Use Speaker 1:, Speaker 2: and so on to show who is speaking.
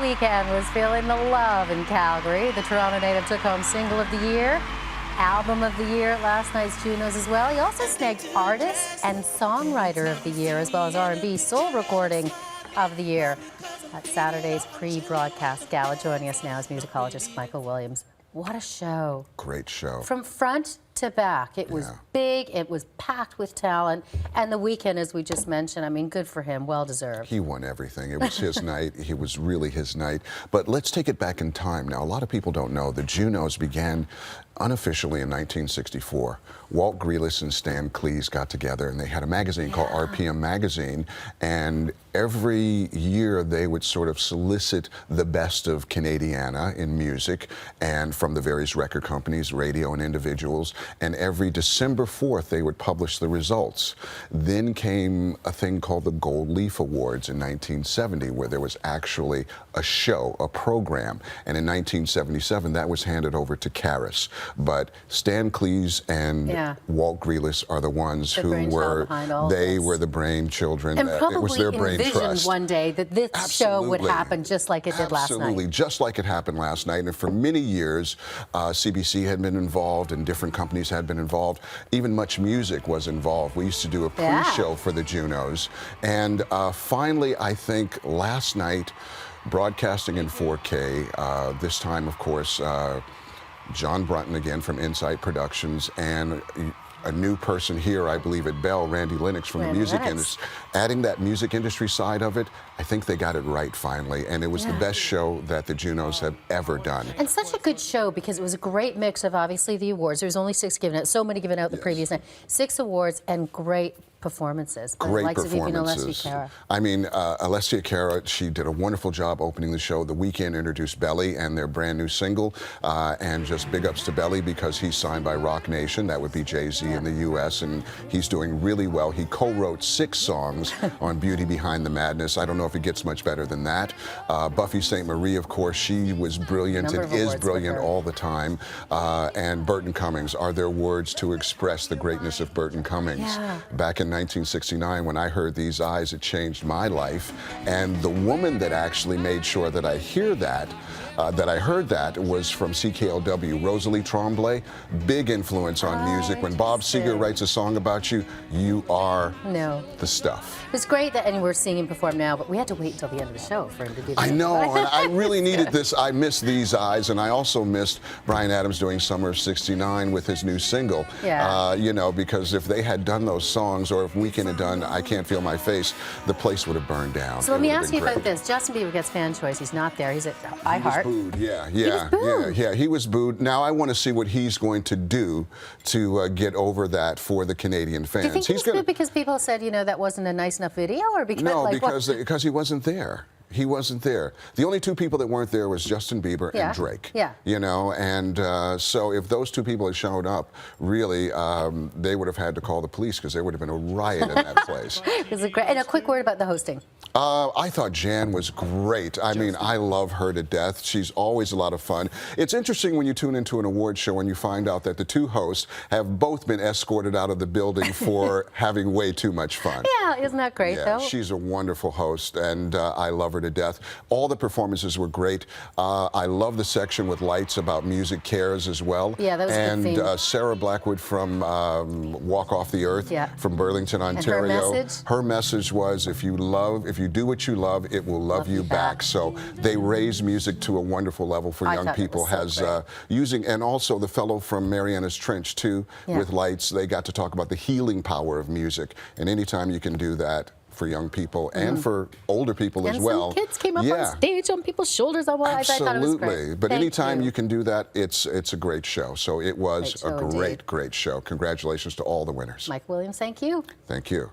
Speaker 1: Weeknd was feeling the love in Calgary. The Toronto native took home Single of the Year, Album of the Year at last night's Junos as well. He also snagged Artist and Songwriter of the Year, as well as R&B Soul Recording of the Year at Saturday's pre-broadcast gala. Joining us now is musicologist Michael Williams. What a show.
Speaker 2: Great show.
Speaker 1: From front to back. It was big, it was packed with talent, and the Weeknd, as we just mentioned, I mean, good for him, well deserved.
Speaker 2: He won everything. It was his night. He was really his night. But let's take it back in time. Now, a lot of people don't know the Junos began unofficially in 1964. Walt Grealis and Stan Cleese got together and they had a magazine called RPM Magazine, and every year they would sort of solicit the best of Canadiana in music and from the various record companies, radio and individuals, and every December 4th they would publish the results. Then came a thing called the Gold Leaf Awards in 1970, where there was actually a show, a program, and in 1977 that was handed over to Caris. But Stan Cleese and Walt Grealis are the ones who were, they were the brain children.
Speaker 1: And
Speaker 2: it was their brain trust.
Speaker 1: One day that this show would happen just like it did last night.
Speaker 2: Absolutely, just like it happened last night. And for many years, CBC had been involved and different companies had been involved. Even Much Music was involved. We used to do a pre-show for the Junos. And finally, I think last night, broadcasting in 4K, this time, of course, John Brunton again from Insight Productions, and a new person here, I believe, at Bell, Randy Lennox from the music industry. Adding that music industry side of it, I think they got it right finally, and it was the best show that the Junos have ever done.
Speaker 1: And such a good show because it was a great mix of obviously the awards. There was only 6 given out, so many given out the previous night. 6 awards and great performances.
Speaker 2: Great performances. I mean, Alessia Cara, she did a wonderful job opening the show. The Weeknd introduced Belly and their brand new single, and just big ups to Belly because he's signed by Rock Nation. That would be Jay-Z in the U.S., and he's doing really well. He co-wrote 6 songs on Beauty Behind the Madness. I don't know if it gets much better than that. Buffy St. Marie, of course, she was brilliant and is brilliant all the time. And Burton Cummings, are there words to express the greatness of Burton Cummings? Back in 1969, when I heard These Eyes, it changed my life. And the woman that actually made sure that I hear that, that I heard that, was from CKLW, Rosalie Tremblay. Big influence on music. When Bob Seger writes a song about you, you are the stuff.
Speaker 1: It's great that, and we're seeing him perform now, but we had to wait until the end of the show for him to do that.
Speaker 2: I know, and I really needed this. I missed These Eyes, and I also missed Bryan Adams doing Summer of '69 with his new single. You know, because if they had done those songs, or if Weeknd had done I Can't Feel My Face, the place would have burned down.
Speaker 1: So let me ask you about this. Justin Bieber gets fan choice. He's not there. He's at iHeart.
Speaker 2: He was booed. He was booed. Now I want to see what he's going to do to get over that for the Canadian fans.
Speaker 1: Do you think he's booed because people said, you know, that wasn't a nice enough video, or because
Speaker 2: because he wasn't there. He wasn't there. The only 2 people that weren't there was Justin Bieber and Drake. You know, and so if those 2 people had shown up, really, they would have had to call the police because there would have been a riot in that place.
Speaker 1: And a quick word about the hosting.
Speaker 2: I thought Jan was great. I mean, I love her to death. She's always a lot of fun. It's interesting when you tune into an award show and you find out that the 2 hosts have both been escorted out of the building for having way too much fun.
Speaker 1: Yeah, isn't that great, though?
Speaker 2: She's a wonderful host, and I love her to death. All the performances were great. I love the section with lights about music cares as well.
Speaker 1: Yeah, that was a good theme.
Speaker 2: And Sarah Blackwood from Walk Off the Earth from Burlington, Ontario.
Speaker 1: And
Speaker 2: her message was, if you do what you love, it will love you back. So they raise music to a wonderful level for young people. Using, and also the fellow from Mariana's Trench too, with lights, they got to talk about the healing power of music. And anytime you can do that for young people and for older people as well.
Speaker 1: And some kids came up on stage on people's shoulders. I thought it was great.
Speaker 2: But anytime you can do that, it's a great show. So it was a great show. Congratulations to all the winners.
Speaker 1: Mike Williams, thank you.
Speaker 2: Thank you.